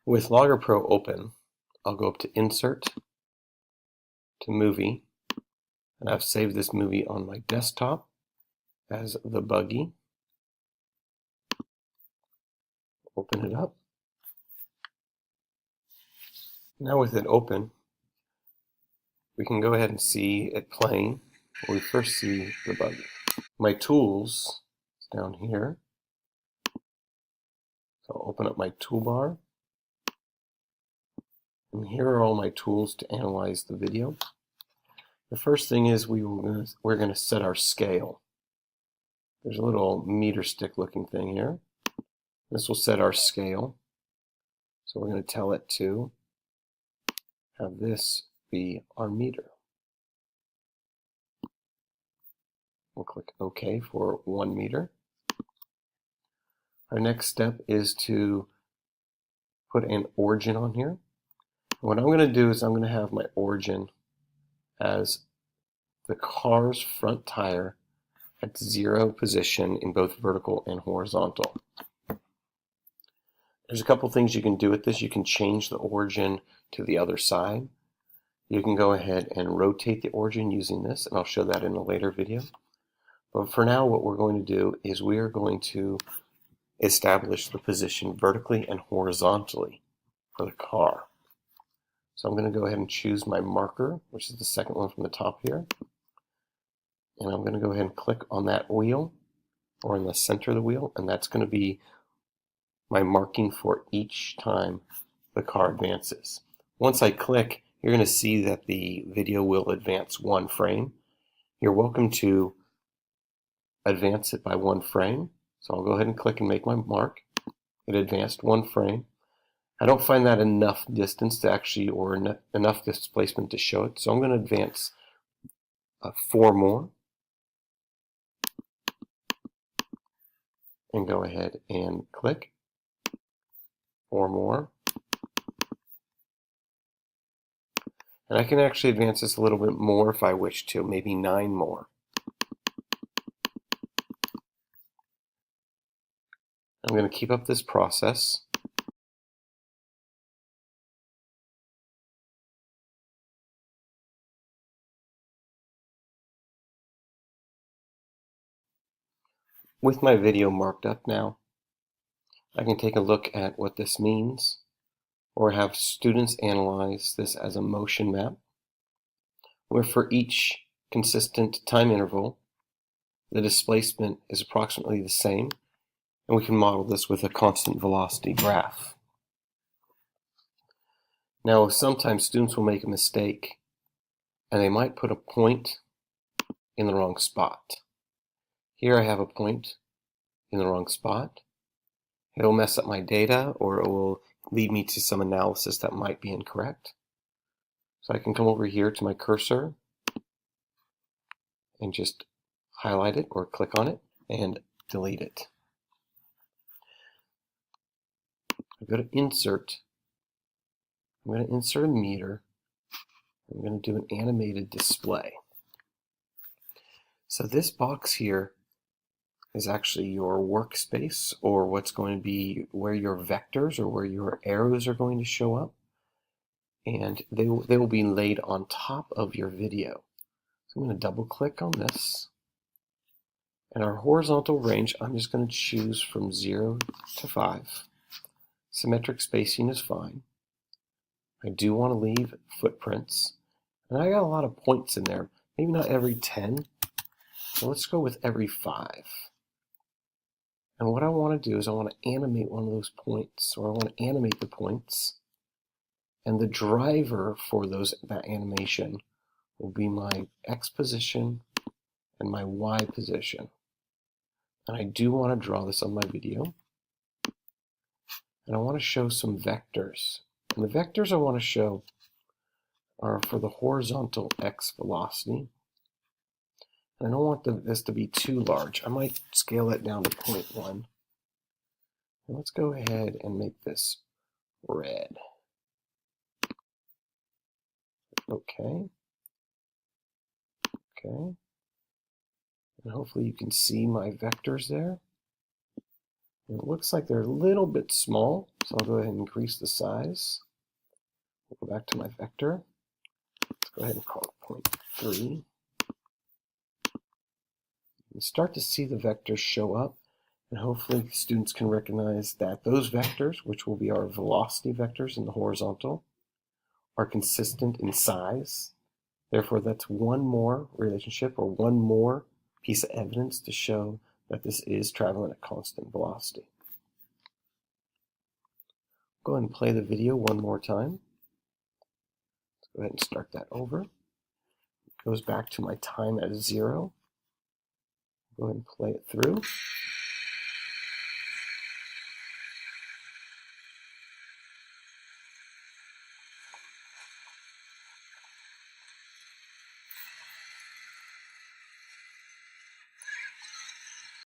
With Logger Pro open, I'll go up to Insert, to Movie, and I've saved this movie on my desktop as The Buggy. Open it up. Now with it open, we can go ahead and see it playing. We first see The Buggy. My tools is down here. So I'll open up my toolbar. And here are all my tools to analyze the video. The first thing is we're going to set our scale. There's a little meter stick looking thing here. This will set our scale. So we're going to tell it to have this be our meter. We'll click OK for 1 meter. Our next step is to put an origin on here. What I'm going to do is I'm going to have my origin as the car's front tire at 0 position in both vertical and horizontal. There's a couple things you can do with this. You can change the origin to the other side. You can go ahead and rotate the origin using this, and I'll show that in a later video. But for now, what we're going to do is we are going to establish the position vertically and horizontally for the car. So I'm going to go ahead and choose my marker, which is the second one from the top here. And I'm going to go ahead and click on that wheel, or in the center of the wheel, and that's going to be my marking for each time the car advances. Once I click, you're going to see that the video will advance 1 frame. You're welcome to advance it by 1 frame. So I'll go ahead and click and make my mark. It advanced 1 frame. I don't find that enough distance to actually, or enough displacement to show it. So I'm going to advance 4 more. And go ahead and click. 4 more. And I can actually advance this a little bit more if I wish to, maybe 9 more. I'm going to keep up this process. With my video marked up now, I can take a look at what this means, or have students analyze this as a motion map, where for each consistent time interval, the displacement is approximately the same, and we can model this with a constant velocity graph. Now, sometimes students will make a mistake, and they might put a point in the wrong spot. Here I have a point in the wrong spot. It will mess up my data, or it will lead me to some analysis that might be incorrect. So I can come over here to my cursor and just highlight it or click on it and delete it. I go to Insert. I'm going to insert a meter. I'm going to do an animated display. So this box here is actually your workspace, or what's going to be where your vectors or where your arrows are going to show up. And they will be laid on top of your video. So I'm going to double click on this. And our horizontal range, I'm just going to choose from 0 to 5. Symmetric spacing is fine. I do want to leave footprints. And I got a lot of points in there. Maybe not every 10. So let's go with every 5. And what I want to do is I want to animate one of those points, or I want to animate the points. And the driver for that animation will be my X position and my Y position. And I do want to draw this on my video. And I want to show some vectors. And the vectors I want to show are for the horizontal X velocity. And I don't want this to be too large. I might scale it down to 0.1. And let's go ahead and make this red. Okay. And hopefully you can see my vectors there. And it looks like they're a little bit small, so I'll go ahead and increase the size. I'll go back to my vector. Let's go ahead and call it 0.3. And start to see the vectors show up, and hopefully students can recognize that those vectors, which will be our velocity vectors in the horizontal, are consistent in size. Therefore, that's one more relationship or one more piece of evidence to show that this is traveling at constant velocity. Go ahead and play the video one more time. Let's go ahead and start that over. It goes back to my time at 0. Go ahead and play it through.